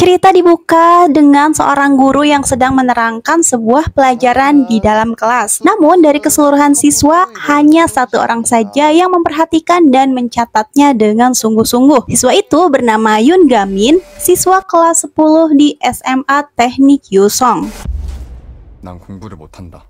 Cerita dibuka dengan seorang guru yang sedang menerangkan sebuah pelajaran di dalam kelas. Namun dari keseluruhan siswa, hanya satu orang saja yang memperhatikan dan mencatatnya dengan sungguh-sungguh. Siswa itu bernama Yoon Gamin, siswa kelas 10 di SMA Teknik Yusong.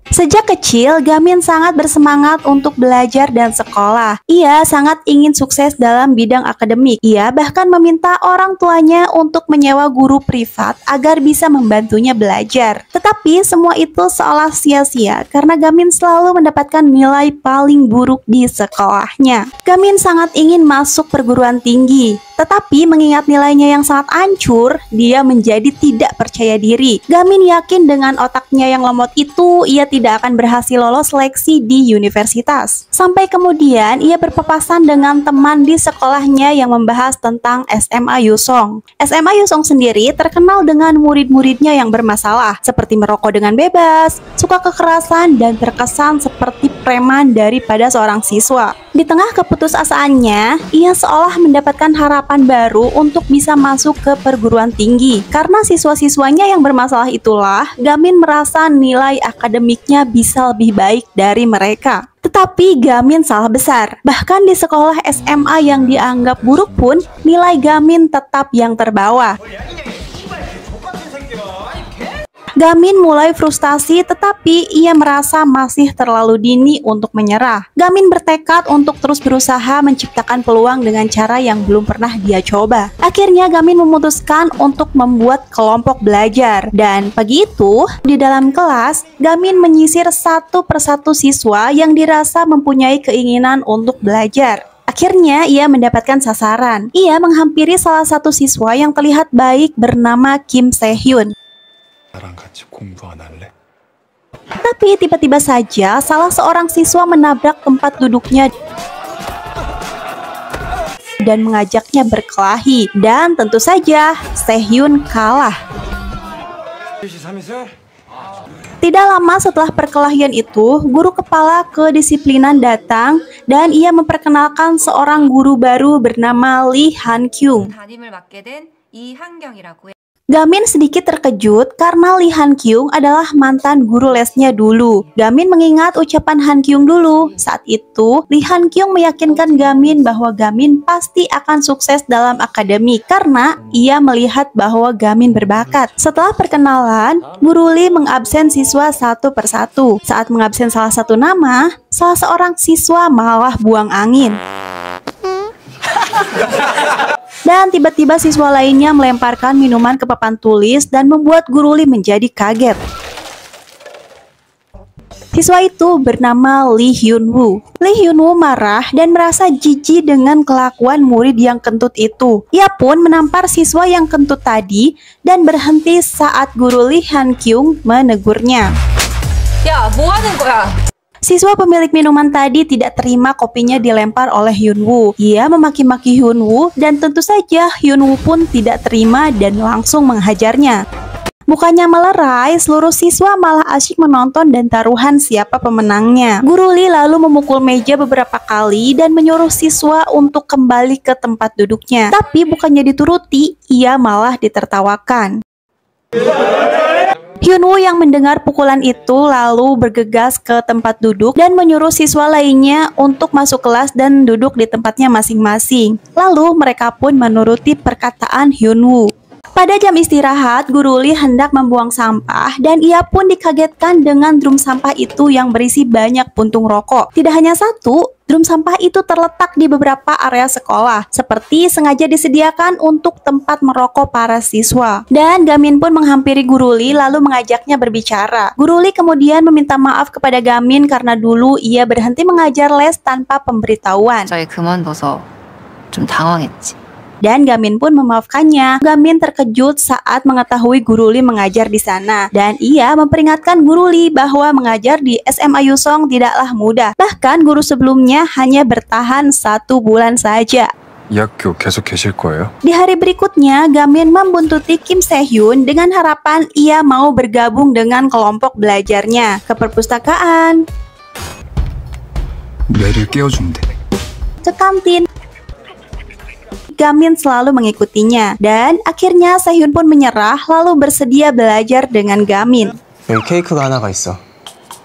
Sejak kecil, Gamin sangat bersemangat untuk belajar dan sekolah. Ia sangat ingin sukses dalam bidang akademik. Ia bahkan meminta orang tuanya untuk menyewa guru privat agar bisa membantunya belajar. Tetapi semua itu seolah sia-sia karena Gamin selalu mendapatkan nilai paling buruk di sekolahnya. Gamin sangat ingin masuk perguruan tinggi, tetapi mengingat nilainya yang sangat hancur, dia menjadi tidak percaya diri. Gamin yakin dengan otaknya yang lemot itu, ia tidak akan berhasil lolos seleksi di universitas. Sampai kemudian ia berpapasan dengan teman di sekolahnya yang membahas tentang SMA Yusong. SMA Yusong sendiri terkenal dengan murid-muridnya yang bermasalah, seperti merokok dengan bebas, suka kekerasan, dan terkesan seperti preman daripada seorang siswa. Di tengah keputusasaannya, ia seolah mendapatkan harapan baru untuk bisa masuk ke perguruan tinggi. Karena siswa-siswanya yang bermasalah itulah, Gamin merasa nilai akademiknya bisa lebih baik dari mereka. Tetapi Gamin salah besar. Bahkan di sekolah SMA yang dianggap buruk pun, nilai Gamin tetap yang terbawah. Gamin mulai frustasi, tetapi ia merasa masih terlalu dini untuk menyerah. Gamin bertekad untuk terus berusaha menciptakan peluang dengan cara yang belum pernah dia coba. Akhirnya Gamin memutuskan untuk membuat kelompok belajar. Dan pagi itu, di dalam kelas, Gamin menyisir satu persatu siswa yang dirasa mempunyai keinginan untuk belajar. Akhirnya ia mendapatkan sasaran. Ia menghampiri salah satu siswa yang terlihat baik bernama Kim Se-hyun. Tapi tiba-tiba saja salah seorang siswa menabrak tempat duduknya dan mengajaknya berkelahi, dan tentu saja Se-hyun kalah. Tidak lama setelah perkelahian itu, guru kepala kedisiplinan datang dan ia memperkenalkan seorang guru baru bernama Lee Han-kyung. Gamin sedikit terkejut karena Lee Han-kyung adalah mantan guru lesnya dulu. Gamin mengingat ucapan Han-kyung dulu. Saat itu, Lee Han-kyung meyakinkan Gamin bahwa Gamin pasti akan sukses dalam akademik karena ia melihat bahwa Gamin berbakat. Setelah perkenalan, Guru Lee mengabsen siswa satu persatu. Saat mengabsen salah satu nama, salah seorang siswa malah buang angin. Dan tiba-tiba siswa lainnya melemparkan minuman ke papan tulis dan membuat Guru Lee menjadi kaget. Siswa itu bernama Lee Hyun-woo. Lee Hyun-woo marah dan merasa jijik dengan kelakuan murid yang kentut itu. Ia pun menampar siswa yang kentut tadi dan berhenti saat Guru Lee Han-kyung menegurnya. Ya, 뭐 하는 거야? Siswa pemilik minuman tadi tidak terima kopinya dilempar oleh Hyun-woo. Ia memaki-maki Hyun-woo dan tentu saja Hyun-woo pun tidak terima dan langsung menghajarnya. Bukannya melerai, seluruh siswa malah asyik menonton dan taruhan siapa pemenangnya. Guru Lee lalu memukul meja beberapa kali dan menyuruh siswa untuk kembali ke tempat duduknya. Tapi bukannya dituruti, ia malah ditertawakan. Hyun-woo yang mendengar pukulan itu lalu bergegas ke tempat duduk dan menyuruh siswa lainnya untuk masuk kelas dan duduk di tempatnya masing-masing. Lalu mereka pun menuruti perkataan Hyun-woo. Pada jam istirahat, Guru Lee hendak membuang sampah dan ia pun dikagetkan dengan drum sampah itu yang berisi banyak puntung rokok. Tidak hanya satu, drum sampah itu terletak di beberapa area sekolah, seperti sengaja disediakan untuk tempat merokok para siswa. Dan Gamin pun menghampiri Guru Lee lalu mengajaknya berbicara. Guru Lee kemudian meminta maaf kepada Gamin karena dulu ia berhenti mengajar les tanpa pemberitahuan. 저희 그만둬서 좀 당황했지. Dan Gamin pun memaafkannya. Gamin terkejut saat mengetahui Guru Lee mengajar di sana. Dan ia memperingatkan Guru Lee bahwa mengajar di SMA Yusong tidaklah mudah. Bahkan guru sebelumnya hanya bertahan 1 bulan saja. 이 학교 계속 계실 거예요? Di hari berikutnya, Gamin membuntuti Kim Se-hyun dengan harapan ia mau bergabung dengan kelompok belajarnya ke perpustakaan, 뇌를 깨워준대. ke kantin, Gamin selalu mengikutinya. Dan akhirnya Sehyun pun menyerah lalu bersedia belajar dengan Gamin. 여기 케이크가 하나가 있어.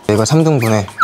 이거 3등분해.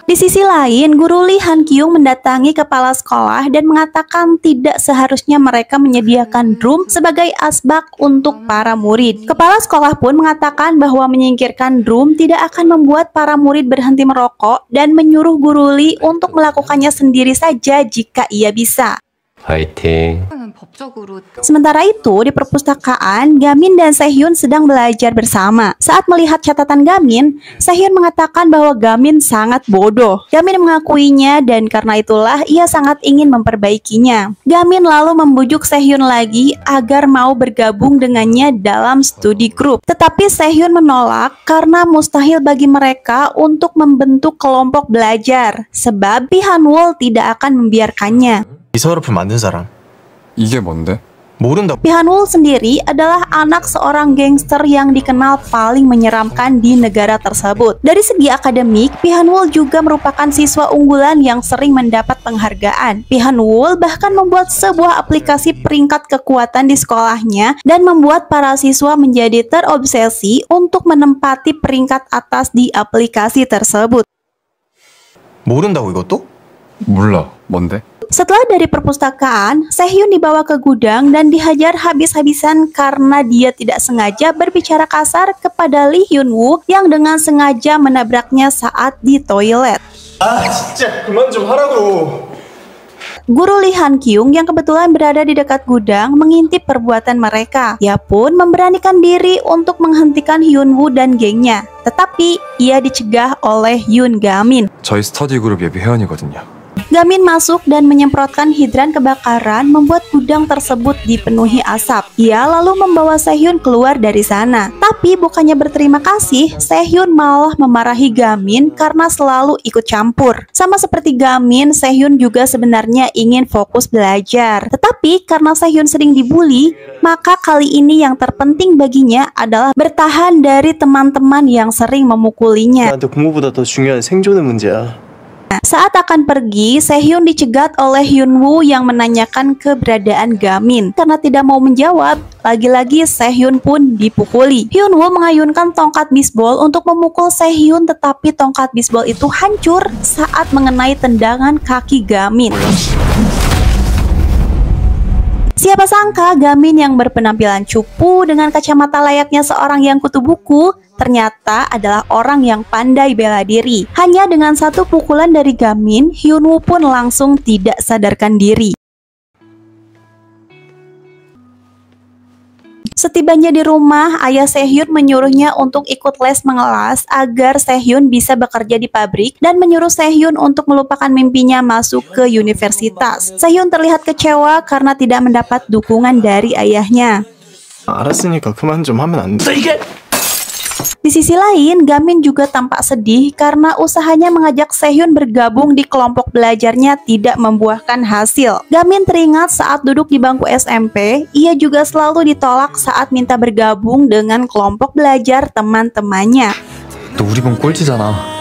Di sisi lain, guru Lee Han Kyung mendatangi kepala sekolah dan mengatakan tidak seharusnya mereka menyediakan drum sebagai asbak untuk para murid. Kepala sekolah pun mengatakan bahwa menyingkirkan drum tidak akan membuat para murid berhenti merokok dan menyuruh guru Lee untuk melakukannya sendiri saja jika ia bisa. 화이팅. 법적으로 Sementara itu, di perpustakaan, Gamin dan Sehyun sedang belajar bersama. Saat melihat catatan Gamin, Sehyun mengatakan bahwa Gamin sangat bodoh. Gamin mengakuinya dan karena itulah ia sangat ingin memperbaikinya. Gamin lalu membujuk Sehyun lagi agar mau bergabung dengannya dalam studi grup. Tetapi Sehyun menolak karena mustahil bagi mereka untuk membentuk kelompok belajar, sebab Lee Han-wol tidak akan membiarkannya. 이 서랍을 만든 사람. 이게 뭔데? 모른다고. Lee Han-wol sendiri adalah anak seorang gangster yang dikenal paling menyeramkan di negara tersebut. Dari segi akademik, Lee Han-wol juga merupakan siswa unggulan yang sering mendapat penghargaan. Lee Han-wol bahkan membuat sebuah aplikasi peringkat kekuatan di sekolahnya dan membuat para siswa menjadi terobsesi untuk menempati peringkat atas di aplikasi tersebut. 모른다고 이것도? 몰라. 뭔데? Setelah dari perpustakaan, Sehyun dibawa ke gudang dan dihajar habis-habisan karena dia tidak sengaja berbicara kasar kepada Lee Hyun-woo yang dengan sengaja menabraknya saat di toilet. 아 진짜 그만 좀 하라고. Guru Lee Han Kyung yang kebetulan berada di dekat gudang mengintip perbuatan mereka. Ia pun memberanikan diri untuk menghentikan Hyun-woo dan gengnya. Tetapi ia dicegah oleh Yoon Gamin. 저희 스터디 그룹 예비 회원이거든요. Gamin masuk dan menyemprotkan hidran kebakaran membuat gudang tersebut dipenuhi asap. Ia lalu membawa Sehyun keluar dari sana. Tapi bukannya berterima kasih, Sehyun malah memarahi Gamin karena selalu ikut campur. Sama seperti Gamin, Sehyun juga sebenarnya ingin fokus belajar. Tetapi karena Sehyun sering dibully, maka kali ini yang terpenting baginya adalah bertahan dari teman-teman yang sering memukulinya. 나한테 공부보다 더 중요한 생존의 문제야. Saat akan pergi, Sehyun dicegat oleh Hyun-woo yang menanyakan keberadaan Gamin. Karena tidak mau menjawab, lagi-lagi Sehyun pun dipukuli. Hyun-woo mengayunkan tongkat bisbol untuk memukul Sehyun, tetapi tongkat bisbol itu hancur saat mengenai tendangan kaki Gamin. Siapa sangka Gamin yang berpenampilan cupu dengan kacamata layaknya seorang yang kutu buku ternyata adalah orang yang pandai bela diri. Hanya dengan satu pukulan dari Gamin, Hyun-woo pun langsung tidak sadarkan diri. Setibanya di rumah, ayah Sehyun menyuruhnya untuk ikut les mengelas agar Sehyun bisa bekerja di pabrik dan menyuruh Sehyun untuk melupakan mimpinya masuk ke universitas. Sehyun terlihat kecewa karena tidak mendapat dukungan dari ayahnya. 알았으니까 그만 좀 하면 안 돼. 이게 Di sisi lain, Gamin juga tampak sedih karena usahanya mengajak Sehyun bergabung di kelompok belajarnya tidak membuahkan hasil. Gamin teringat saat duduk di bangku SMP, ia juga selalu ditolak saat minta bergabung dengan kelompok belajar teman-temannya. 너 우리 반 꼴찌잖아.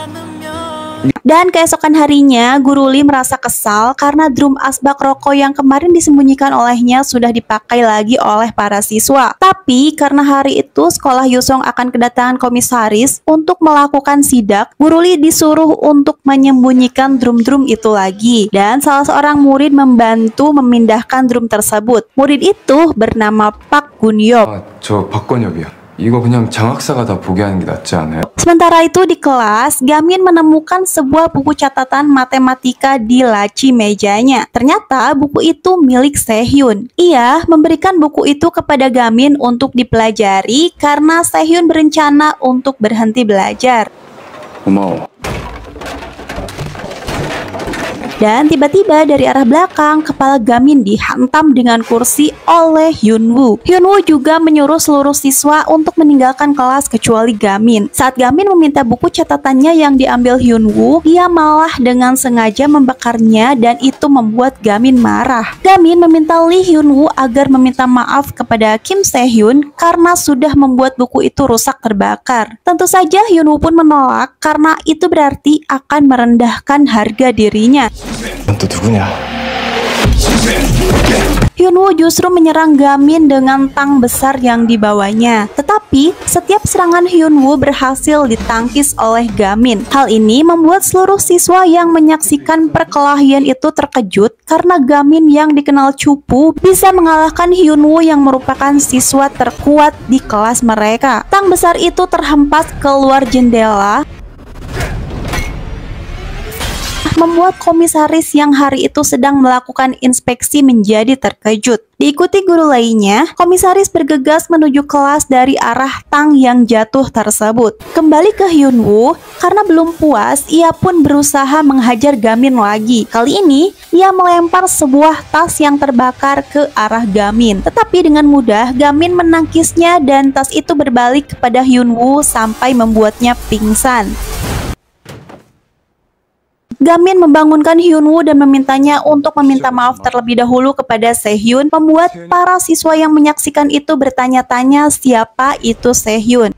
Dan keesokan harinya, Guru Lee merasa kesal karena drum asbak rokok yang kemarin disembunyikan olehnya sudah dipakai lagi oleh para siswa. Tapi karena hari itu sekolah Yusong akan kedatangan komisaris untuk melakukan sidak, Guru Lee disuruh untuk menyembunyikan drum-drum itu lagi. Dan salah seorang murid membantu memindahkan drum tersebut. Murid itu bernama Park Gun-yeop. 아, 저 박건엽이요. 이거 그냥 장학사가 다 보게 하는 게 낫지 않아요? Sementara itu di kelas, Gamin menemukan sebuah buku catatan matematika di laci mejanya. Ternyata buku itu milik Sehyun. Ia memberikan buku itu kepada Gamin untuk dipelajari karena Sehyun berencana untuk berhenti belajar. 고마워. Dan tiba-tiba dari arah belakang, kepala Gamin dihantam dengan kursi oleh Hyun-woo. Hyun-woo juga menyuruh seluruh siswa untuk meninggalkan kelas kecuali Gamin. Saat Gamin meminta buku catatannya yang diambil Hyun-woo, ia malah dengan sengaja membakarnya dan itu membuat Gamin marah. Gamin meminta Lee Hyun-woo agar meminta maaf kepada Kim Se-hyun karena sudah membuat buku itu rusak terbakar. Tentu saja Hyun-woo pun menolak karena itu berarti akan merendahkan harga dirinya. 넌 또 누구냐? Hyunwoo justru menyerang Gamin dengan tang besar yang dibawanya. Tetapi, setiap serangan Hyunwoo berhasil ditangkis oleh Gamin. Hal ini membuat seluruh siswa yang menyaksikan perkelahian itu terkejut karena Gamin yang dikenal cupu bisa mengalahkan Hyunwoo yang merupakan siswa terkuat di kelas mereka. Tang besar itu terhempas keluar jendela, membuat komisaris yang hari itu sedang melakukan inspeksi menjadi terkejut. Diikuti guru lainnya, komisaris bergegas menuju kelas dari arah tang yang jatuh tersebut. Kembali ke Hyunwoo, karena belum puas, ia pun berusaha menghajar Gamin lagi. Kali ini, ia melempar sebuah tas yang terbakar ke arah Gamin. Tetapi dengan mudah, Gamin menangkisnya dan tas itu berbalik kepada Hyunwoo sampai membuatnya pingsan. Gamin membangunkan Hyunwoo dan memintanya untuk meminta maaf terlebih dahulu kepada Sehyun, membuat para siswa yang menyaksikan itu bertanya-tanya siapa itu Sehyun.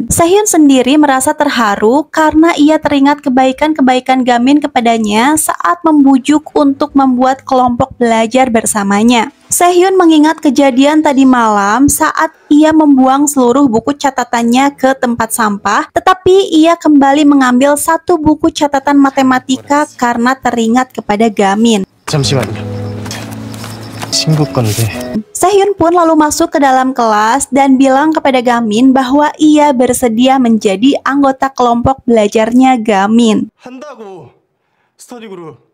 Sehyun sendiri merasa terharu karena ia teringat kebaikan-kebaikan Gamin kepadanya saat membujuk untuk membuat kelompok belajar bersamanya. Sehyun mengingat kejadian tadi malam saat ia membuang seluruh buku catatannya ke tempat sampah, tetapi ia kembali mengambil satu buku catatan matematika karena teringat kepada Gamin. 잠시만요. 친구 건데. Sehyun pun lalu masuk ke dalam kelas dan bilang kepada Gamin bahwa ia bersedia menjadi anggota kelompok belajarnya Gamin. 한다고. 스터디 그룹.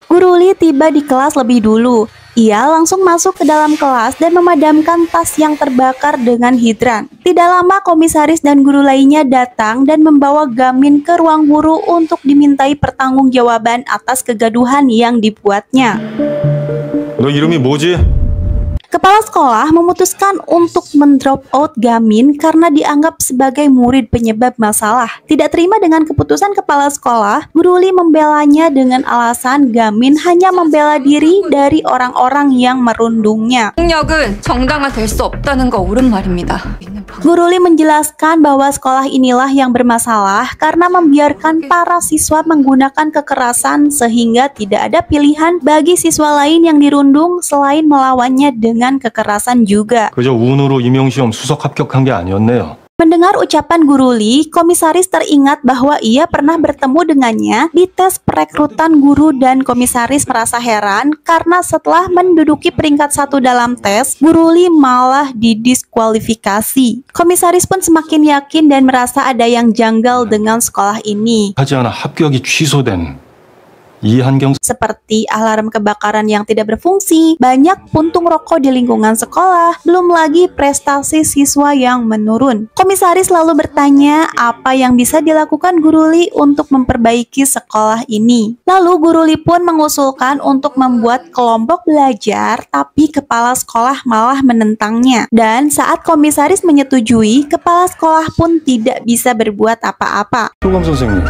Guru Lee tiba di kelas lebih dulu. Ia langsung masuk ke dalam kelas dan memadamkan tas yang terbakar dengan hidran. Tidak lama komisaris dan guru lainnya datang dan membawa Gamin ke ruang guru untuk dimintai pertanggungjawaban atas kegaduhan yang dibuatnya. 너 이름이 뭐지? Kepala sekolah memutuskan untuk mendrop out Gamin karena dianggap sebagai murid penyebab masalah. Tidak terima dengan keputusan kepala sekolah, Guru Lee membelanya dengan alasan Gamin hanya membela diri dari orang-orang yang merundungnya. 폭력은 정당화될 수 없다는 거 옳은 말입니다. Guru Lee menjelaskan bahwa sekolah inilah yang bermasalah karena membiarkan para siswa menggunakan kekerasan sehingga tidak ada pilihan bagi siswa lain yang dirundung selain melawannya dengan kekerasan juga. 그저 운으로 임용시험 수석 합격한 게 아니었네요. Mendengar ucapan Guru Lee, komisaris teringat bahwa ia pernah bertemu dengannya di tes perekrutan guru dan komisaris merasa heran karena setelah menduduki peringkat 1 dalam tes, Guru Lee malah didiskualifikasi. Komisaris pun semakin yakin dan merasa ada yang janggal dengan sekolah ini. 하지 않아 합격이 취소된 이한경 Seperti alarm kebakaran yang tidak berfungsi, banyak puntung rokok di lingkungan sekolah, belum lagi prestasi siswa yang menurun. Komisaris lalu bertanya apa yang bisa dilakukan Guru Lee untuk memperbaiki sekolah ini. Lalu Guru Lee pun mengusulkan untuk membuat kelompok belajar, tapi kepala sekolah malah menentangnya. Dan saat komisaris menyetujui, kepala sekolah pun tidak bisa berbuat apa-apa. 교감 선생님,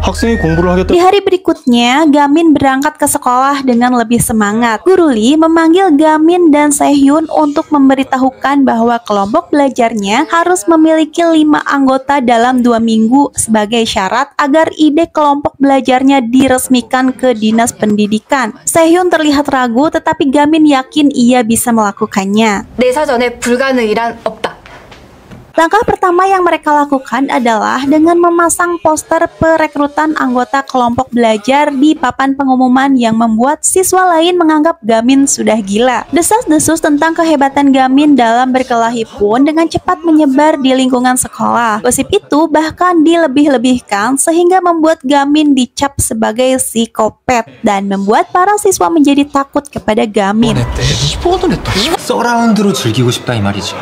학생이 공부를 하겠다. Di hari berikutnya, Gamin berangkat ke sekolah dengan lebih semangat. Guru Lee memanggil Gamin dan Sehyun untuk memberitahukan bahwa kelompok belajarnya harus memiliki 5 anggota dalam 2 minggu sebagai syarat agar ide kelompok belajarnya diresmikan ke dinas pendidikan. Sehyun terlihat ragu, tetapi Gamin yakin ia bisa melakukannya. 내 사전에 불가능이란 없다. Langkah pertama yang mereka lakukan adalah dengan memasang poster perekrutan anggota kelompok belajar di papan pengumuman yang membuat siswa lain menganggap Gamin sudah gila. Desas-desus tentang kehebatan Gamin dalam berkelahi pun dengan cepat menyebar di lingkungan sekolah. Gosip itu bahkan dilebih-lebihkan sehingga membuat Gamin dicap sebagai psikopat dan membuat para siswa menjadi takut kepada Gamin. 서라운드로 즐기고 싶다 이 말이지.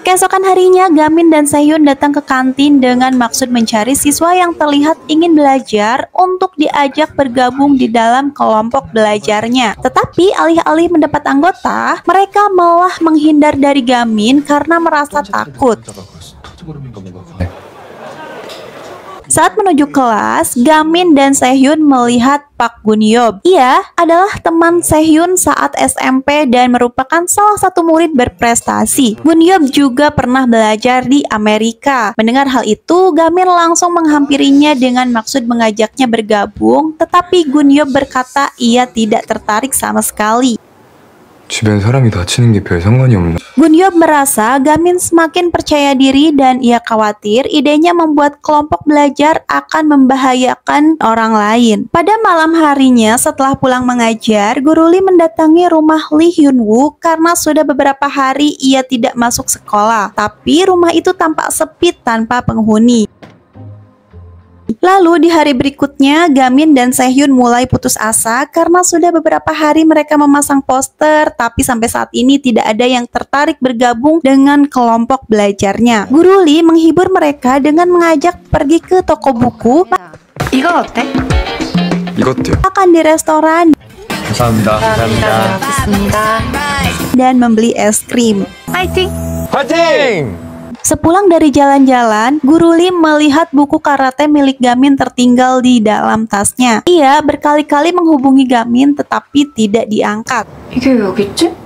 Keesokan harinya, Gamin dan Sehyun datang ke kantin dengan maksud mencari siswa yang terlihat ingin belajar untuk diajak bergabung di dalam kelompok belajarnya. Tetapi alih-alih mendapat anggota, mereka malah menghindar dari Gamin karena merasa takut. Saat menuju kelas, Gamin dan Sehyun melihat Park Gun-yob. Ia adalah teman Sehyun saat SMP dan merupakan salah satu murid berprestasi. Gun-yob juga pernah belajar di Amerika. Mendengar hal itu, Gamin langsung menghampirinya dengan maksud mengajaknya bergabung, tetapi Gun-yob berkata ia tidak tertarik sama sekali. 주변 사람이 다치는 게 별 상관이 없나? Gun-yob merasa Gamin semakin percaya diri dan ia khawatir idenya membuat kelompok belajar akan membahayakan orang lain. Pada malam harinya setelah pulang mengajar, Guru Lee mendatangi rumah Lee Hyun-woo karena sudah beberapa hari ia tidak masuk sekolah. Tapi rumah itu tampak sepi tanpa penghuni. Lalu di hari berikutnya, Gamin dan Sehyun mulai putus asa karena sudah beberapa hari mereka memasang poster, tapi sampai saat ini tidak ada yang tertarik bergabung dengan kelompok belajarnya. Guru Lee menghibur mereka dengan mengajak pergi ke toko buku, 이건 어때? 이것도요. makan di restoran, 감사합니다. 좋습니다. dan membeli es krim. 파이팅! 파이팅! Sepulang dari jalan-jalan, Guru Lee melihat buku karate milik Gamin tertinggal di dalam tasnya. Ia berkali-kali menghubungi Gamin tetapi tidak diangkat. 이게 왜 여기 있지?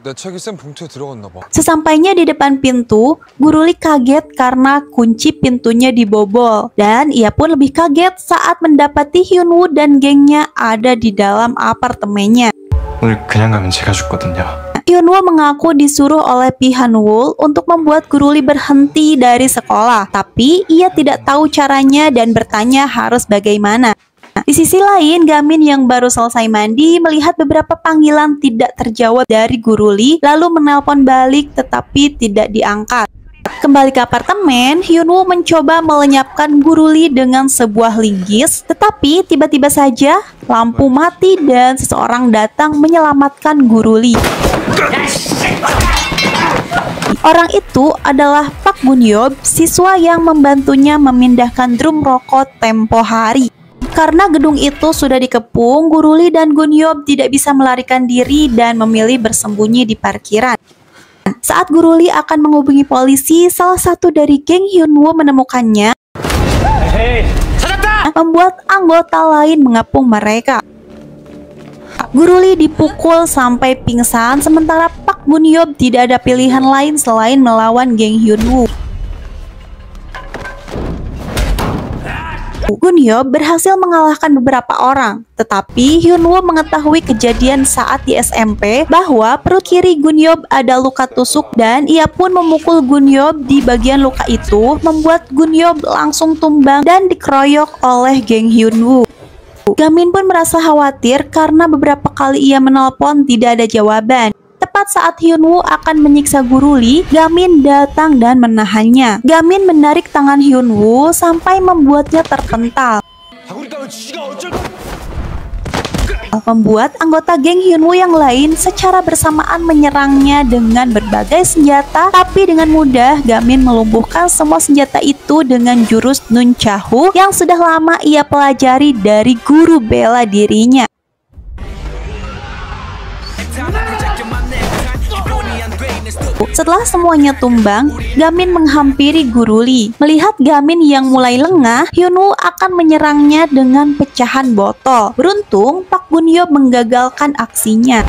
내 책이 쌤 봉투에 들어갔나 봐. Sesampainya di depan pintu, Guru Lee kaget karena kunci pintunya dibobol. Dan ia pun lebih kaget saat mendapati Hyun-woo dan gengnya ada di dalam apartemennya. 오늘 그냥 가면 제가 죽거든요. Hyun-woo mengaku disuruh oleh Pi Han-woo untuk membuat Guru Lee berhenti dari sekolah, tapi ia tidak tahu caranya dan bertanya harus bagaimana. Di sisi lain, Gamin yang baru selesai mandi melihat beberapa panggilan tidak terjawab dari Guru Lee, lalu menelpon balik tetapi tidak diangkat. Kembali ke apartemen, Hyun-woo mencoba melenyapkan Guru Lee dengan sebuah linggis, tetapi tiba-tiba saja lampu mati dan seseorang datang menyelamatkan Guru Lee. Orang itu adalah Park Gun-yob, siswa yang membantunya memindahkan drum rokok tempo hari. Karena gedung itu sudah dikepung, Guru Lee dan Gun-yob tidak bisa melarikan diri dan memilih bersembunyi di parkiran. Saat Guru Lee akan menghubungi polisi, salah satu dari geng Hyun-woo menemukannya, membuat anggota lain mengepung mereka. Guru Lee dipukul sampai pingsan, sementara Park Gun-yob tidak ada pilihan lain selain melawan geng Hyun-woo. Gun-yob berhasil mengalahkan beberapa orang, tetapi Hyun-woo mengetahui kejadian saat di SMP bahwa perut kiri Gun-yob ada luka tusuk dan ia pun memukul Gun-yob di bagian luka itu, membuat Gun-yob langsung tumbang dan dikeroyok oleh geng Hyun-woo. Gamin pun merasa khawatir karena beberapa kali ia menelpon tidak ada jawaban. Tepat saat Hyun-woo akan menyiksa Guru Lee, Gamin datang dan menahannya. Gamin menarik tangan Hyun-woo sampai membuatnya terpental, membuat anggota geng Hyun-woo yang lain secara bersamaan menyerangnya dengan berbagai senjata. Tapi dengan mudah Gamin melumpuhkan semua senjata itu dengan jurus nunchaku yang sudah lama ia pelajari dari guru bela dirinya. Setelah semuanya tumbang, Gamin menghampiri Guru Lee. Melihat Gamin yang mulai lengah, Hyun-woo akan menyerangnya dengan pecahan botol. Beruntung, Park Gun-yob menggagalkan aksinya.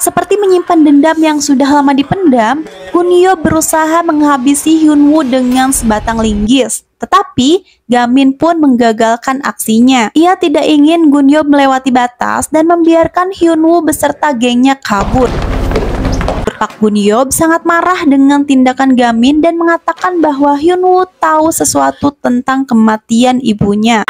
Seperti menyimpan dendam yang sudah lama dipendam, Gun-yob berusaha menghabisi Hyun-woo dengan sebatang linggis. Tetapi, Gamin pun menggagalkan aksinya. Ia tidak ingin Gun-yob melewati batas dan membiarkan Hyun-woo beserta gengnya kabur. Park Gun-yob sangat marah dengan tindakan Gamin dan mengatakan bahwa Hyun-woo tahu sesuatu tentang kematian ibunya.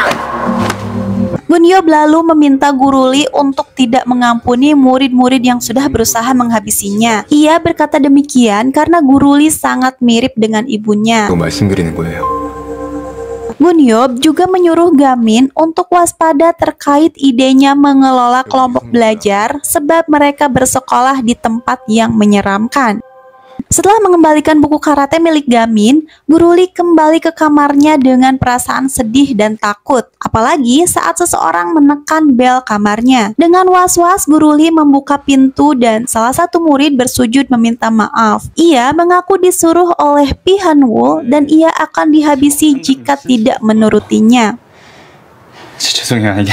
Gun-yob lalu meminta Guru Lee untuk tidak mengampuni murid-murid yang sudah berusaha menghabisinya. Ia berkata demikian karena Guru Lee sangat mirip dengan ibunya. 또 말씀드리는 거예요. Gun-yob juga menyuruh Gamin untuk waspada terkait idenya mengelola kelompok belajar sebab mereka bersekolah di tempat yang menyeramkan. Setelah mengembalikan buku karate milik Gamin, Guru Lee kembali ke kamarnya dengan perasaan sedih dan takut. Apalagi saat seseorang menekan bel kamarnya. Dengan was-was, Guru Lee membuka pintu dan salah satu murid bersujud meminta maaf. Ia mengaku disuruh oleh Pi Han-woo dan ia akan dihabisi jika tidak menurutinya. 죄송해요, 이게.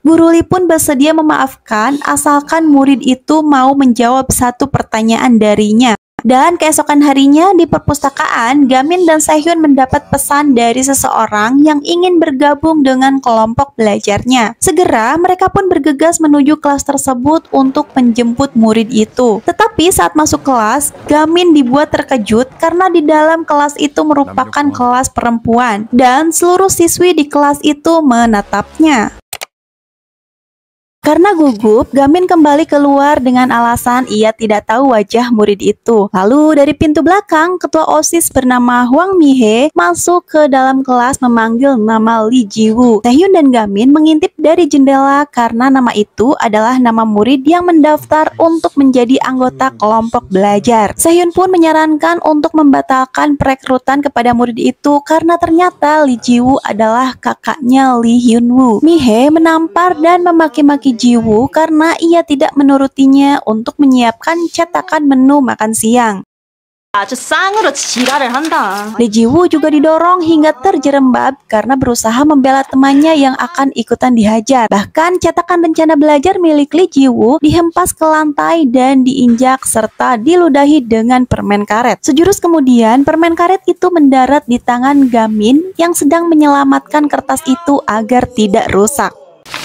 Guru Lee pun bersedia memaafkan asalkan murid itu mau menjawab satu pertanyaan darinya. Dan keesokan harinya di perpustakaan, Gamin dan Sehyun mendapat pesan dari seseorang yang ingin bergabung dengan kelompok belajarnya. Segera mereka pun bergegas menuju kelas tersebut untuk menjemput murid itu. Tetapi saat masuk kelas, Gamin dibuat terkejut karena di dalam kelas itu merupakan kelas perempuan dan seluruh siswi di kelas itu menatapnya. Karena gugup, Gamin kembali keluar dengan alasan ia tidak tahu wajah murid itu. Lalu dari pintu belakang, ketua OSIS bernama Hwang Mi-hye masuk ke dalam kelas memanggil nama Lee Ji-woo. Taehyun dan Gamin mengintip dari jendela karena nama itu adalah nama murid yang mendaftar untuk menjadi anggota kelompok belajar. Taehyun pun menyarankan untuk membatalkan perekrutan kepada murid itu karena ternyata Lee Ji-woo adalah kakaknya Lee Hyun-woo. Mi-hye menampar dan memaki-maki Ji-woo karena ia tidak menurutinya untuk menyiapkan cetakan menu makan siang. 아주 쌍으로 지랄을 한다. Lee Ji-woo juga didorong hingga terjerembab karena berusaha membela temannya yang akan ikutan dihajar. Bahkan cetakan rencana belajar milik Lee Ji-woo dihempas ke lantai dan diinjak serta diludahi dengan permen karet. Sejurus kemudian permen karet itu mendarat di tangan Gamin yang sedang menyelamatkan kertas itu agar tidak rusak.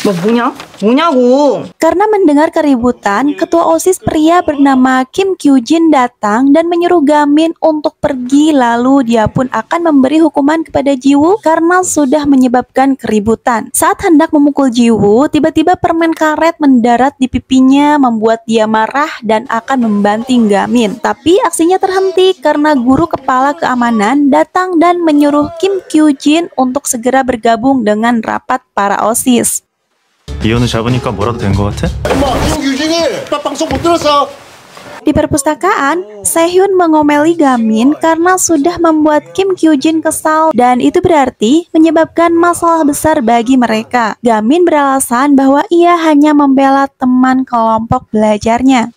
너 뭐냐? 뭐냐고. Karena mendengar keributan, ketua OSIS pria bernama Kim Kyu-jin datang dan menyuruh Gamin untuk pergi, lalu dia pun akan memberi hukuman kepada Ji-woo karena sudah menyebabkan keributan. Saat hendak memukul Ji-woo, tiba-tiba permen karet mendarat di pipinya membuat dia marah dan akan membanting Gamin. Tapi aksinya terhenti karena guru kepala keamanan datang dan menyuruh Kim Kyu-jin untuk segera bergabung dengan rapat para OSIS. 이현우 잡으니까 뭐라도 된 거 같아? 엄마, 김규진이 나 방송 못 들었어. Di perpustakaan, Sehyun mengomeli Gamin karena sudah membuat Kim Kyu-jin kesal dan itu berarti menyebabkan masalah besar bagi mereka. Gamin beralasan bahwa ia hanya membela teman kelompok belajarnya.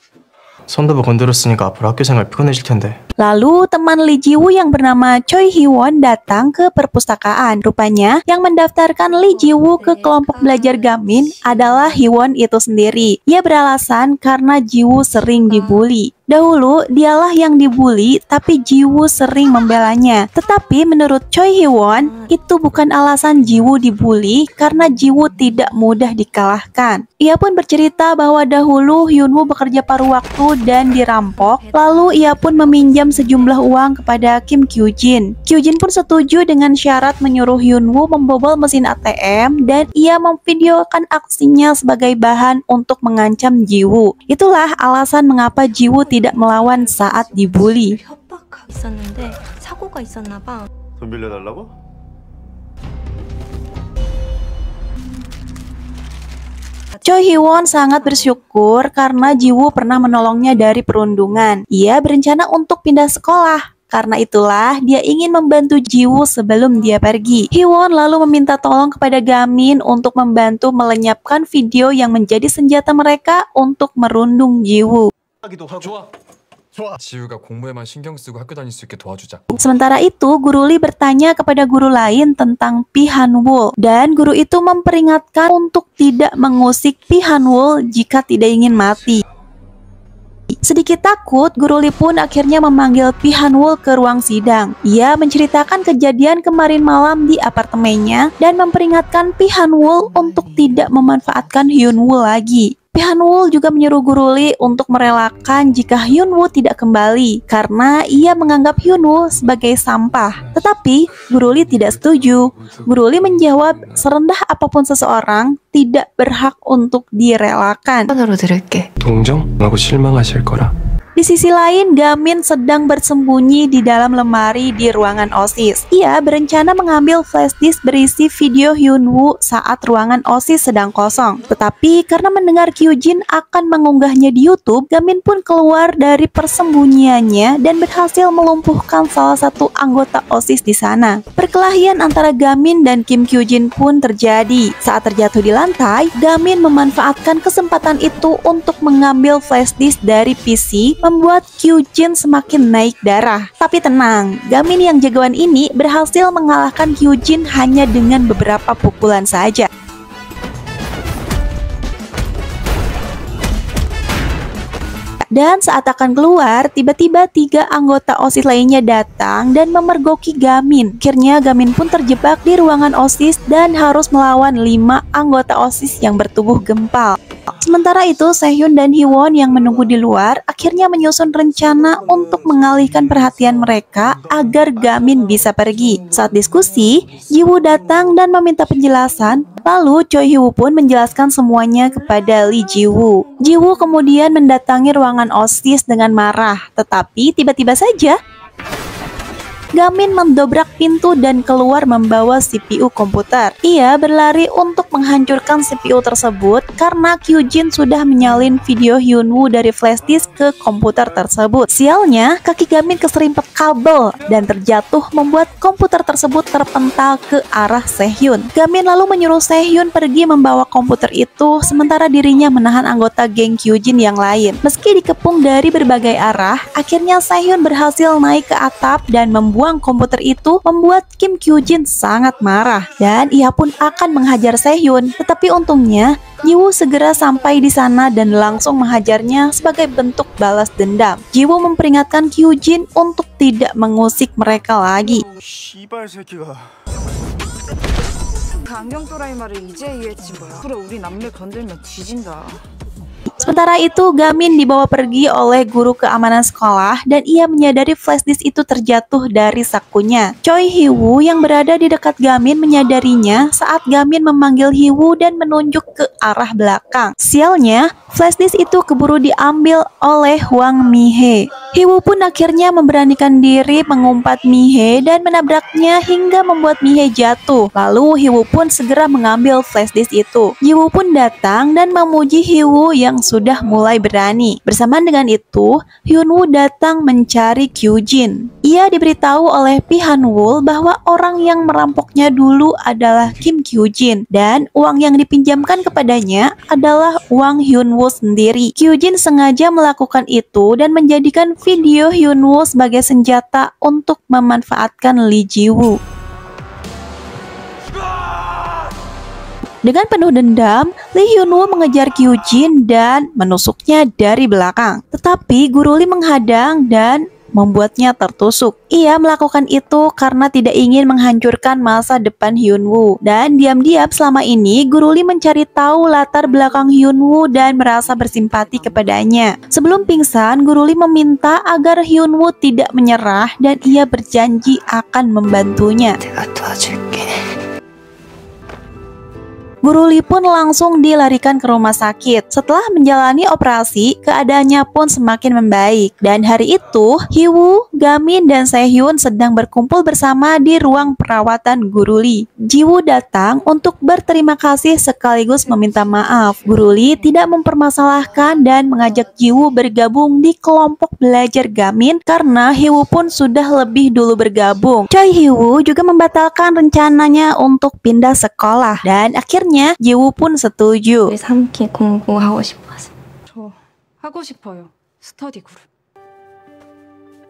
선도부 건드렸으니까 앞으로 학교 생활 피곤해질 텐데. Lalu teman Lee Ji-woo yang bernama Choi Hee-won datang ke perpustakaan. Rupanya yang mendaftarkan Lee Ji-woo ke kelompok belajar Gamin adalah Hee-won itu sendiri. Ia beralasan karena Ji-woo sering dibully. Dahulu dialah yang dibully, tapi Ji-woo sering membelanya. Tetapi menurut Choi Hee-won, itu bukan alasan Ji-woo dibully karena Ji-woo tidak mudah dikalahkan. Ia pun bercerita bahwa dahulu Hyun-woo bekerja paruh waktu dan dirampok, lalu ia pun meminjam sejumlah uang kepada Kim Kyu-jin. Kyu-jin pun setuju dengan syarat menyuruh Hyun-woo membobol mesin ATM dan ia memvideokan aksinya sebagai bahan untuk mengancam Ji-woo. Itulah alasan mengapa Ji-woo tidak melawan saat dibully. 협박하고 있었는데 사고가 있었나 봐. 돈 빌려달라고? Choi Hee-won sangat bersyukur karena Ji-woo pernah menolongnya dari perundungan. Ia berencana untuk pindah sekolah. Karena itulah dia ingin membantu Ji-woo sebelum dia pergi. Hee-won lalu meminta tolong kepada Gamin untuk membantu melenyapkan video yang menjadi senjata mereka untuk merundung Ji-woo. 지우가 공부에만 신경 쓰고 학교 다닐 수 있게 도와주자. Sementara itu, Guru Lee bertanya kepada guru lain tentang Pi Han-woo dan guru itu memperingatkan untuk tidak mengusik Pi Han-woo jika tidak ingin mati. Sedikit takut, Guru Lee pun akhirnya memanggil Pi Han-woo ke ruang sidang. Ia menceritakan kejadian kemarin malam di apartemennya dan memperingatkan Pi Han-woo untuk tidak memanfaatkan Hyun-woo lagi. Pi Han-woo juga menyuruh Guru Lee untuk merelakan jika Hyun-woo tidak kembali karena ia menganggap Hyun-woo sebagai sampah. Tetapi Guru Lee tidak setuju. Guru Lee menjawab serendah apapun seseorang tidak berhak untuk direlakan. 으로 들을게. 동정하고 실망하실 거라. Di sisi lain, Gamin sedang bersembunyi di dalam lemari di ruangan OSIS. Ia berencana mengambil flash disk berisi video Hyunwoo saat ruangan OSIS sedang kosong. Tetapi karena mendengar Kyujin akan mengunggahnya di YouTube, Gamin pun keluar dari persembunyiannya dan berhasil melumpuhkan salah satu anggota OSIS di sana. Perkelahian antara Gamin dan Kim Kyujin pun terjadi. Saat terjatuh di lantai, Gamin memanfaatkan kesempatan itu untuk mengambil flash disk dari PC, membuat Kyujin semakin naik darah. Tapi tenang, Gamin yang jagoan ini berhasil mengalahkan Kyujin hanya dengan beberapa pukulan saja. Dan saat akan keluar, tiba-tiba 3 anggota OSIS lainnya datang dan memergoki Gamin. Akhirnya Gamin pun terjebak di ruangan OSIS dan harus melawan 5 anggota OSIS yang bertubuh gempal. Sementara itu, Sehun dan Hiwon yang menunggu di luar akhirnya menyusun rencana untuk mengalihkan perhatian mereka agar Gamin bisa pergi. Saat diskusi, Jiwoo datang dan meminta penjelasan. Lalu Choi Hee-woo pun menjelaskan semuanya kepada Lee Ji-woo. Ji-woo kemudian mendatangi ruangan OSIS dengan marah, tetapi tiba-tiba saja Gamin mendobrak pintu dan keluar membawa CPU komputer. Ia berlari untuk menghancurkan CPU tersebut karena Kyujin sudah menyalin video Hyunwoo dari flash disk ke komputer tersebut. Sialnya, kaki Gamin keserimpet kabel dan terjatuh membuat komputer tersebut terpental ke arah Sehun. Gamin lalu menyuruh Sehun pergi membawa komputer itu, sementara dirinya menahan anggota geng Kyujin yang lain. Meski dikepung dari berbagai arah, akhirnya Sehun berhasil naik ke atap dan membuang komputer itu, membuat Kim Kyujin sangat marah dan ia pun akan menghajar Sehun. Tetapi untungnya Jiwoo segera sampai di sana dan langsung menghajarnya sebagai bentuk balas dendam. Jiwoo memperingatkan Kyujin untuk tidak mengusik mereka lagi. 안경 또라이 말을 이제 이해했지 뭐야. 그래 우리 남매 건들면 뒤진다. Sementara itu, Gamin dibawa pergi oleh guru keamanan sekolah dan ia menyadari flash disk itu terjatuh dari sakunya. Choi Hee-woo yang berada di dekat Gamin menyadarinya saat Gamin memanggil Hee-woo dan menunjuk ke arah belakang. Sialnya, flash disk itu keburu diambil oleh Hwang Mi-hee. Hee-woo pun akhirnya memberanikan diri mengumpat Mi-hee dan menabraknya hingga membuat Mi-hee jatuh. Lalu Hee-woo pun segera mengambil flash disk itu. Ji-woo pun datang dan memuji Hee-woo yang sudah mulai berani. Bersamaan dengan itu, Hyunwoo datang mencari Kyujin. Ia diberitahu oleh Pi Han-woo bahwa orang yang merampoknya dulu adalah Kim Kyujin dan uang yang dipinjamkan kepadanya adalah uang Hyunwoo sendiri. Kyujin sengaja melakukan itu dan menjadikan video Hyunwoo sebagai senjata untuk memanfaatkan Lee Ji-woo. Dengan penuh dendam, Lee Hyunwoo mengejar Kyujin dan menusuknya dari belakang. Tetapi Guru Lee menghadang dan membuatnya tertusuk. Ia melakukan itu karena tidak ingin menghancurkan masa depan Hyunwoo. Dan diam-diam selama ini Guru Lee mencari tahu latar belakang Hyunwoo dan merasa bersimpati kepadanya. Sebelum pingsan, Guru Lee meminta agar Hyunwoo tidak menyerah dan ia berjanji akan membantunya. Guru Lee pun langsung dilarikan ke rumah sakit. Setelah menjalani operasi, keadaannya pun semakin membaik. Dan hari itu, Hee-woo, Gamin, dan Sehun sedang berkumpul bersama di ruang perawatan Guru Lee. Ji-woo datang untuk berterima kasih sekaligus meminta maaf. Guru Lee tidak mempermasalahkan dan mengajak Ji-woo bergabung di kelompok belajar Gamin karena Hee-woo pun sudah lebih dulu bergabung. Choi Hee-woo juga membatalkan rencananya untuk pindah sekolah dan akhirnya Ji-woo pun setuju. 함께 공부하고 싶어서. 저 하고 싶어요. 스터디 그룹.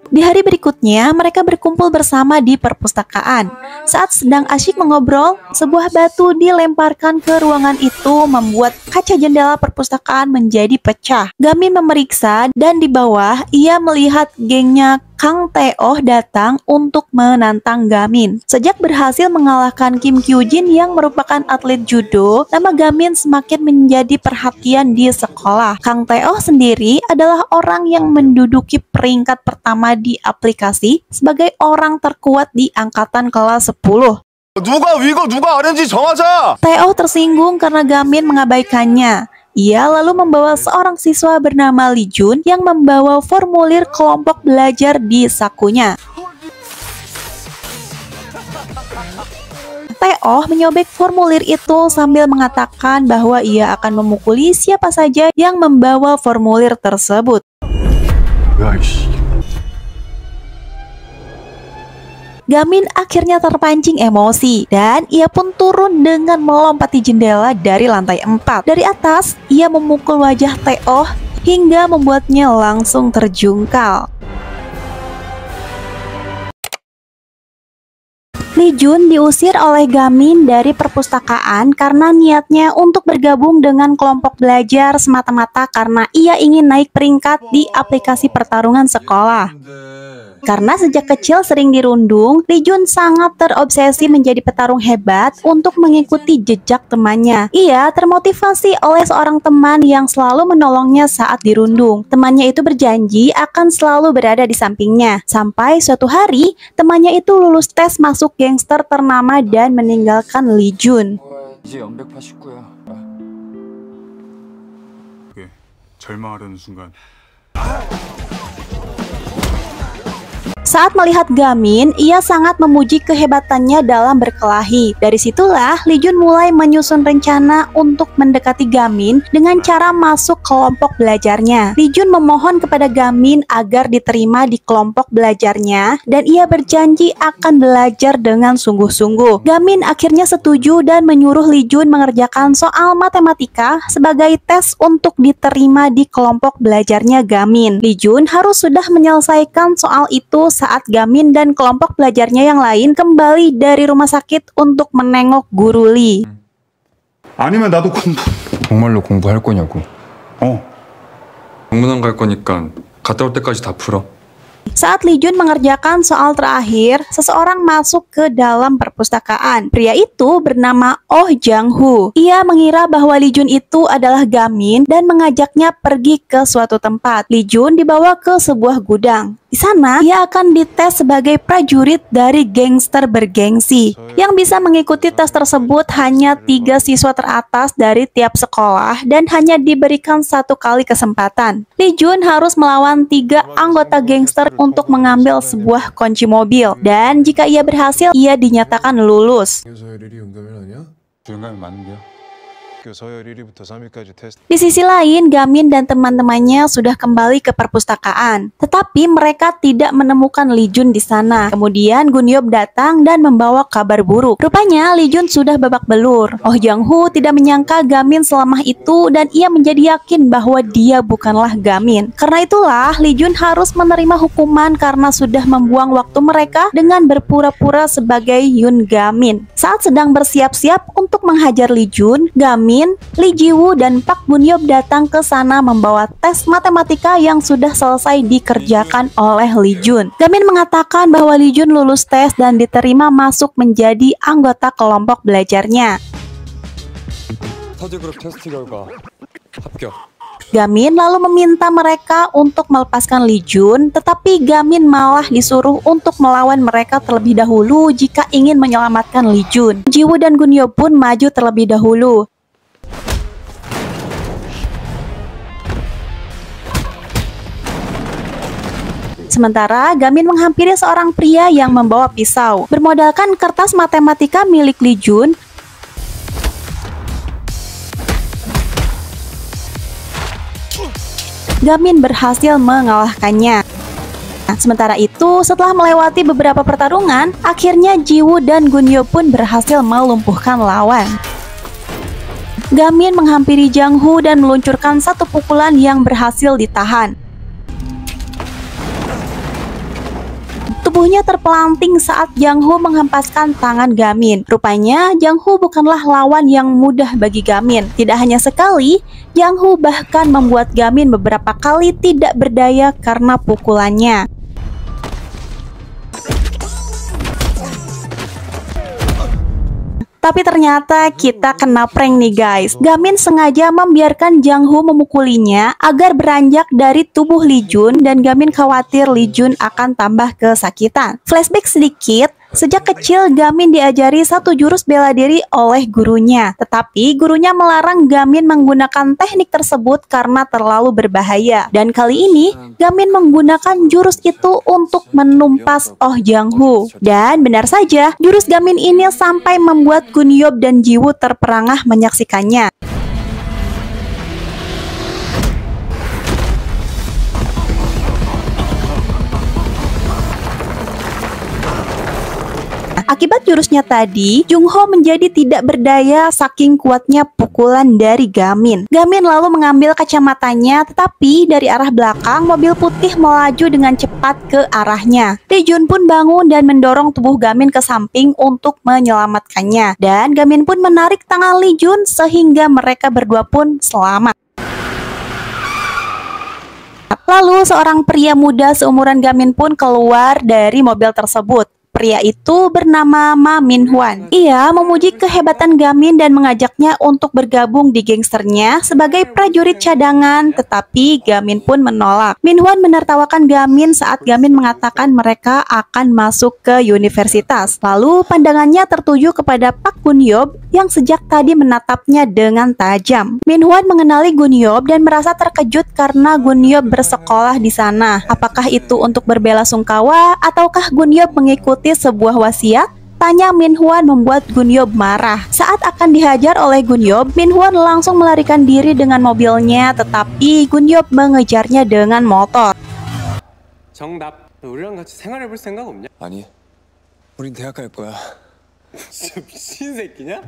Di hari berikutnya, mereka berkumpul bersama di perpustakaan. Saat sedang asyik mengobrol, sebuah batu dilemparkan ke ruangan itu membuat kaca jendela perpustakaan menjadi pecah. Gamin memeriksa dan di bawah ia melihat gengnya Kang Tae-oh datang untuk menantang Gamin. Sejak berhasil mengalahkan Kim Kyujin yang merupakan atlet judo, nama Gamin semakin menjadi perhatian di sekolah. Kang Tae-oh sendiri adalah orang yang menduduki peringkat pertama di aplikasi sebagai orang terkuat di angkatan kelas 10. 누가 위고 누가 아래인지 정하자. Tae-oh tersinggung karena Gamin mengabaikannya. Ia lalu membawa seorang siswa bernama Lee Jun yang membawa formulir kelompok belajar di sakunya. Tae-oh menyobek formulir itu sambil mengatakan bahwa ia akan memukuli siapa saja yang membawa formulir tersebut. Gamin akhirnya terpancing emosi dan ia pun turun dengan melompati jendela dari lantai 4. Dari atas, ia memukul wajah Tae-oh hingga membuatnya langsung terjungkal. Lee Jun diusir oleh Gamin dari perpustakaan karena niatnya untuk bergabung dengan kelompok belajar semata-mata karena ia ingin naik peringkat di aplikasi pertarungan sekolah. Karena sejak kecil sering dirundung, Lee Jun sangat terobsesi menjadi petarung hebat untuk mengikuti jejak temannya. Ia termotivasi oleh seorang teman yang selalu menolongnya saat dirundung. Temannya itu berjanji akan selalu berada di sampingnya. Sampai suatu hari, temannya itu lulus tes masuk gangster ternama dan meninggalkan Lee Jun. 이제 연백 89야. 절망하려는 순간 Saat melihat Gamin, ia sangat memuji kehebatannya dalam berkelahi. Dari situlah, Lee Jun mulai menyusun rencana untuk mendekati Gamin dengan cara masuk kelompok belajarnya. Lee Jun memohon kepada Gamin agar diterima di kelompok belajarnya dan ia berjanji akan belajar dengan sungguh-sungguh. Gamin akhirnya setuju dan menyuruh Lee Jun mengerjakan soal matematika sebagai tes untuk diterima di kelompok belajarnya Gamin. Lee Jun harus sudah menyelesaikan soal itu saat Gamin dan kelompok belajarnya yang lain kembali dari rumah sakit untuk menengok guru Lee. 아니면 나도 정말로 공부할 거냐고. 정문안 갈 거니까 갔다 올 때까지 다 풀어. Saat Lee Jun mengerjakan soal terakhir, seseorang masuk ke dalam perpustakaan. Pria itu bernama Oh Jang-hoo. Ia mengira bahwa Lee Jun itu adalah Gamin dan mengajaknya pergi ke suatu tempat. Lee Jun dibawa ke sebuah gudang. Di sana, ia akan dites sebagai prajurit dari gangster bergengsi. Yang bisa mengikuti tes tersebut hanya 3 siswa teratas dari tiap sekolah dan hanya diberikan 1 kali kesempatan. Lee Jun harus melawan 3 anggota gangster untuk mengambil sebuah kunci mobil. Dan jika ia berhasil, ia dinyatakan lulus. Di sisi lain, Gamin dan teman-temannya sudah kembali ke perpustakaan, tetapi mereka tidak menemukan Lee Jun di sana. Kemudian Gun-yeop datang dan membawa kabar buruk. Rupanya Lee Jun sudah babak belur. Oh Jang-hoo tidak menyangka Gamin selemah itu dan ia menjadi yakin bahwa dia bukanlah Gamin. Karena itulah Lee Jun harus menerima hukuman karena sudah membuang waktu mereka dengan berpura-pura sebagai Yoon Gamin. Saat sedang bersiap-siap untuk menghajar Lee Jun, Gamin, Lee Ji-woo, dan Park Bun-yeop datang ke sana membawa tes matematika yang sudah selesai dikerjakan oleh Lee Jun. Gamin mengatakan bahwa Lee Jun lulus tes dan diterima masuk menjadi anggota kelompok belajarnya. Gamin lalu meminta mereka untuk melepaskan Lee Jun, tetapi Gamin malah disuruh untuk melawan mereka terlebih dahulu jika ingin menyelamatkan Lee Jun. Ji-woo dan Gun-yeop pun maju terlebih dahulu. Sementara Gamin menghampiri seorang pria yang membawa pisau. Bermodalkan kertas matematika milik Lee Jun, Gamin berhasil mengalahkannya. Sementara itu, setelah melewati beberapa pertarungan, akhirnya Ji-woo dan Gun-yeop pun berhasil melumpuhkan lawan. Gamin menghampiri Jang-hoo dan meluncurkan 1 pukulan yang berhasil ditahan. Tubuhnya terpelanting saat Jang-hoo menghempaskan tangan Gamin. Rupanya Jang-hoo bukanlah lawan yang mudah bagi Gamin. Tidak hanya sekali, Jang-hoo bahkan membuat Gamin beberapa kali tidak berdaya karena pukulannya. Tapi ternyata kita kena prank nih guys. Gamin sengaja membiarkan Jang-hoo memukulinya agar beranjak dari tubuh Lee Jun dan Gamin khawatir Lee Jun akan tambah kesakitan. Flashback sedikit, Sejak kecil, Gamin diajari satu jurus bela diri oleh gurunya. Tetapi gurunya melarang Gamin menggunakan teknik tersebut karena terlalu berbahaya. Dan kali ini, Gamin menggunakan jurus itu untuk menumpas Oh Jang-Woo. Dan benar saja, jurus Gamin ini sampai membuat Gun-Yob dan Ji-Woo terperangah menyaksikannya. Akibat jurusnya tadi, Jung-ho menjadi tidak berdaya saking kuatnya pukulan dari Gamin. Gamin lalu mengambil kacamatanya, tetapi dari arah belakang mobil putih melaju dengan cepat ke arahnya. Lee Jun pun bangun dan mendorong tubuh Gamin ke samping untuk menyelamatkannya. Dan Gamin pun menarik tangan Lee Jun sehingga mereka berdua pun selamat. Lalu seorang pria muda seumuran Gamin pun keluar dari mobil tersebut. Pria itu bernama Ma Min-hwan. Ia memuji kehebatan Gamin dan mengajaknya untuk bergabung di gangsternya sebagai prajurit cadangan, tetapi Gamin pun menolak. Min-hwan menertawakan Gamin saat Gamin mengatakan mereka akan masuk ke universitas. Lalu pandangannya tertuju kepada Pak Gun-yob yang sejak tadi menatapnya dengan tajam. Min-hwan mengenali Gun-yob dan merasa terkejut karena Gun-yob bersekolah di sana. Apakah itu untuk berbela sungkawa ataukah Gun-yob mengikuti sebuah wasiat? Tanya Min-hwan membuat Gun-yob marah. Saat akan dihajar oleh Gun-yob, Min-hwan langsung melarikan diri dengan mobilnya, tetapi Gun-yob mengejarnya dengan motor. 정답. 우리랑 같이 생활해볼 생각 없냐? 아니, 우린 대학 갈 거야. 진짜 미친 새끼냐?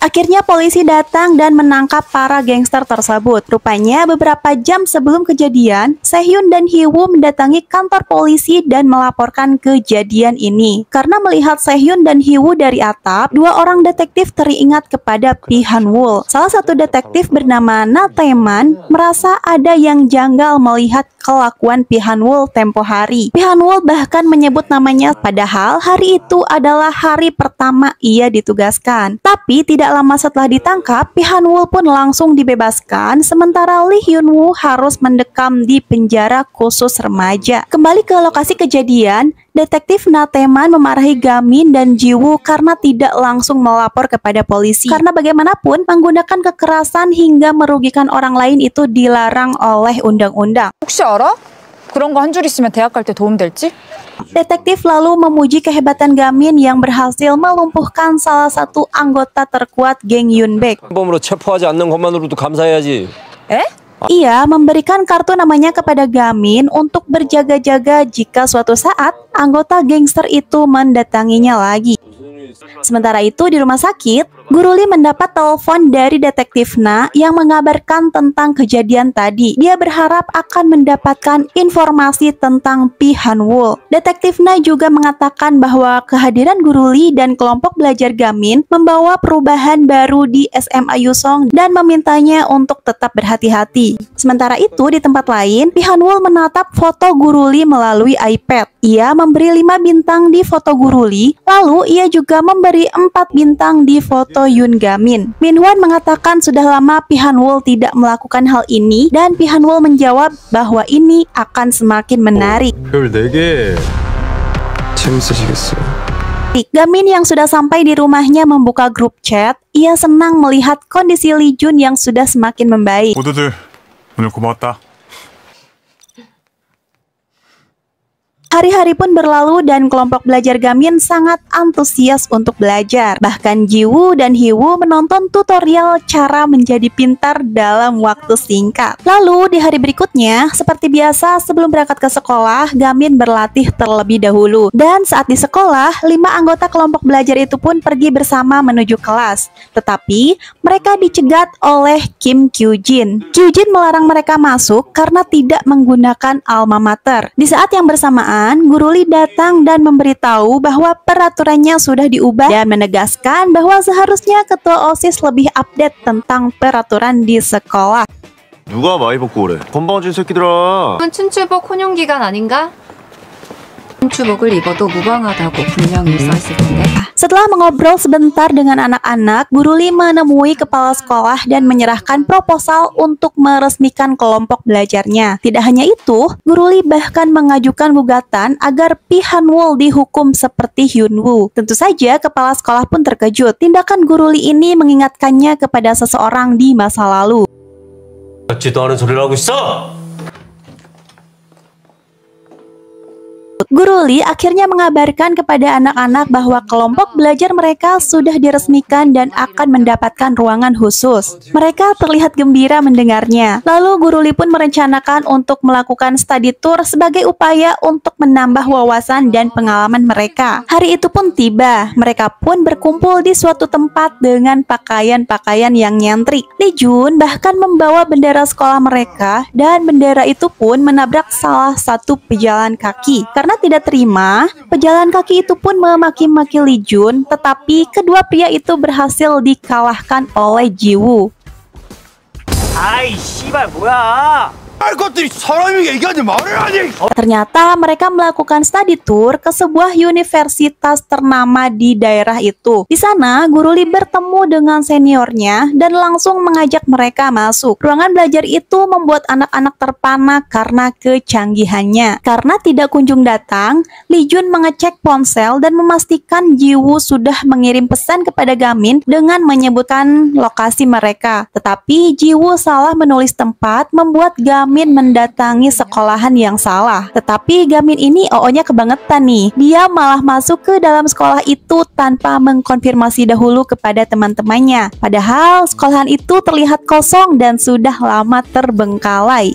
Akhirnya polisi datang dan menangkap para gangster tersebut. Rupanya beberapa jam sebelum kejadian, Sehhyun dan Hee-woo mendatangi kantor polisi dan melaporkan kejadian ini. Karena melihat Sehhyun dan Hee-woo dari atap, dua orang detektif teringat kepada Pi Han-woo. Salah satu detektif bernama Na Tae-man merasa ada yang janggal melihat kelakuan Pi Han-woo tempo hari. Pi Han-woo bahkan menyebut namanya, padahal hari itu adalah hari pertama ia ditugaskan. Tapi tidak lama setelah ditangkap, Pi Han-woo pun langsung dibebaskan, sementara Lee Hyun-woo harus mendekam di penjara khusus remaja. Kembali ke lokasi kejadian, detektif Na Tae-man memarahi Gamin dan Ji-woo karena tidak langsung melapor kepada polisi. Karena bagaimanapun, menggunakan kekerasan hingga merugikan orang lain itu dilarang oleh undang-undang. 혹시 알아? 그런 거 한 줄 있으면 대학 갈 때 도움 될지? Detektif lalu memuji kehebatan Gamin yang berhasil melumpuhkan salah satu anggota terkuat geng Yunbaek. 범으로 체포하지 않는 것만으로도 감사해야지. Ia memberikan kartu namanya kepada Gamin untuk berjaga-jaga jika suatu saat anggota gangster itu mendatanginya lagi. Sementara itu di rumah sakit, Guru Lee mendapat telepon dari detektif Na yang mengabarkan tentang kejadian tadi. Dia berharap akan mendapatkan informasi tentang Pi Han-woo. Detektif Na juga mengatakan bahwa kehadiran Guru Lee dan kelompok belajar Gamin membawa perubahan baru di SMA Yusong dan memintanya untuk tetap berhati-hati. Sementara itu di tempat lain, Pi Han-woo menatap foto Guru Lee melalui iPad. Ia memberi 5 bintang di foto Guru Lee, lalu ia juga memberi 4 bintang di foto Yoon Gamin. Min-hwan mengatakan sudah lama Pi Han-woo tidak melakukan hal ini dan Pi Han-woo menjawab bahwa ini akan semakin menarik. 별 4개. 재밌으시겠어요? Gamin yang sudah sampai di rumahnya membuka grup chat. Ia senang melihat kondisi Lee Jun yang sudah semakin membaik. 모두들 오늘 고마웠다. Hari-hari pun berlalu dan kelompok belajar Gamin sangat antusias untuk belajar. Bahkan Ji-woo dan Hee-woo menonton tutorial cara menjadi pintar dalam waktu singkat. Lalu di hari berikutnya, seperti biasa sebelum berangkat ke sekolah, Gamin berlatih terlebih dahulu. Dan saat di sekolah, 5 anggota kelompok belajar itu pun pergi bersama menuju kelas. Tetapi mereka dicegat oleh Kim Kyu-jin. Kyu-jin melarang mereka masuk karena tidak menggunakan alma mater. Di saat yang bersamaan, Guru Lee datang dan memberitahu bahwa peraturannya sudah diubah dan menegaskan bahwa seharusnya ketua OSIS lebih update tentang peraturan di sekolah. 누가 많이 벗고 그래? 건방진 새끼들아. 춘추복 혼용 기간 아닌가? 춤복을 입어도 무방하다고 분명히 써있을 텐데. Setelah mengobrol sebentar dengan anak-anak, Guru Lee menemui kepala sekolah dan menyerahkan proposal untuk meresmikan kelompok belajarnya. Tidak hanya itu, Guru Lee bahkan mengajukan gugatan agar Pi Han-wol dihukum seperti Hyun-woo. Tentu saja kepala sekolah pun terkejut. Tindakan Guru Lee ini mengingatkannya kepada seseorang di masa lalu. 듣지도 않은 소리를 하고 있어! Guru Lee akhirnya mengabarkan kepada anak-anak bahwa kelompok belajar mereka sudah diresmikan dan akan mendapatkan ruangan khusus. Mereka terlihat gembira mendengarnya. Lalu Guru Lee pun merencanakan untuk melakukan study tour sebagai upaya untuk menambah wawasan dan pengalaman mereka. Hari itu pun tiba. Mereka pun berkumpul di suatu tempat dengan pakaian-pakaian yang nyentrik. Lee Jun bahkan membawa bendera sekolah mereka dan bendera itu pun menabrak salah satu pejalan kaki. Karena tidak terima, pejalan kaki itu pun memaki-maki Lee Jun, tetapi kedua pria itu berhasil dikalahkan oleh Ji-woo. 아이 씨발 뭐야! Ternyata mereka melakukan study tour ke sebuah universitas ternama di daerah itu. Di sana, Guru Lee bertemu dengan seniornya dan langsung mengajak mereka masuk. Ruangan belajar itu membuat anak-anak terpana karena kecanggihannya. Karena tidak kunjung datang, Lee Jun mengecek ponsel dan memastikan Ji-woo sudah mengirim pesan kepada Gamin dengan menyebutkan lokasi mereka. Tetapi Ji-woo salah menulis tempat, membuat Gamin mendatangi sekolahan yang salah. Tetapi Gamin ini OO-nya kebangetan nih. Dia malah masuk ke dalam sekolah itu tanpa mengkonfirmasi dahulu kepada teman-temannya. Padahal sekolahan itu terlihat kosong dan sudah lama terbengkalai.